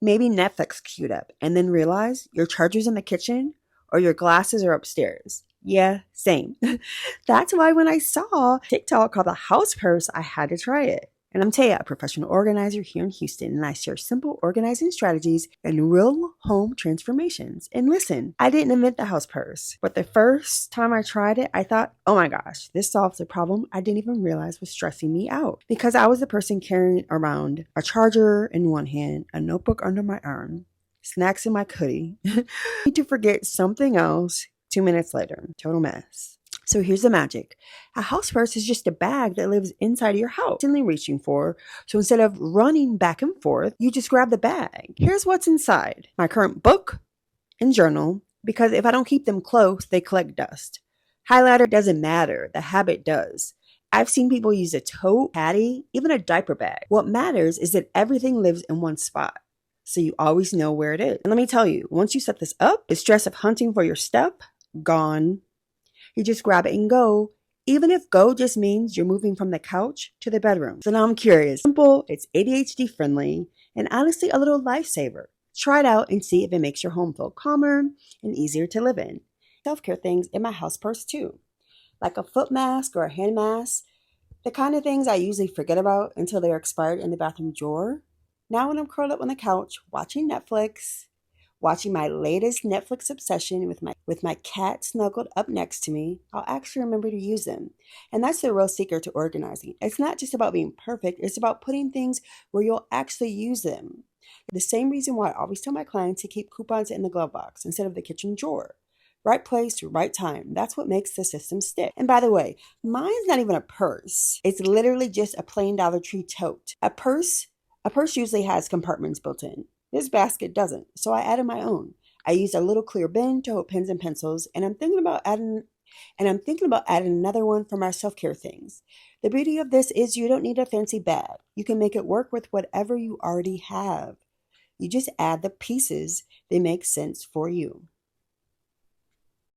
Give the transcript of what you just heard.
Maybe Netflix queued up and then realize your charger's in the kitchen or your glasses are upstairs. Yeah, same. That's why when I saw TikTok called the house purse, I had to try it. And I'm Taya, a professional organizer here in Houston, and I share simple organizing strategies and real home transformations. And listen, I didn't invent the house purse, but the first time I tried it, I thought, oh my gosh, this solves a problem I didn't even realize was stressing me out. Because I was the person carrying around a charger in one hand, a notebook under my arm, snacks in my hoodie, to forget something else 2 minutes later. Total mess. So here's the magic. A house purse is just a bag that lives inside of your house, constantly reaching for. So instead of running back and forth, you just grab the bag. Here's what's inside. My current book and journal, because if I don't keep them close, they collect dust. Highlighter doesn't matter. The habit does. I've seen people use a tote, caddy, even a diaper bag. What matters is that everything lives in one spot, so you always know where it is. And let me tell you, once you set this up, the stress of hunting for your stuff, gone. You just grab it and go, even if go just means you're moving from the couch to the bedroom. So now I'm curious. Simple, it's ADHD friendly, and honestly a little lifesaver. Try it out and see if it makes your home feel calmer and easier to live in. Self-care things in my house purse too, like a foot mask or a hand mask, the kind of things I usually forget about until they're expired in the bathroom drawer. Now when I'm curled up on the couch watching Netflix, watching my latest Netflix obsession with my cat snuggled up next to me, I'll actually remember to use them. And that's the real secret to organizing. It's not just about being perfect, it's about putting things where you'll actually use them. The same reason why I always tell my clients to keep coupons in the glove box instead of the kitchen drawer. Right place, right time. That's what makes the system stick. And by the way, mine's not even a purse. It's literally just a plain Dollar Tree tote. A purse usually has compartments built in. This basket doesn't, so I added my own. I used a little clear bin to hold pens and pencils, and I'm thinking about adding another one for my self-care things. The beauty of this is you don't need a fancy bag. You can make it work with whatever you already have. You just add the pieces that make sense for you.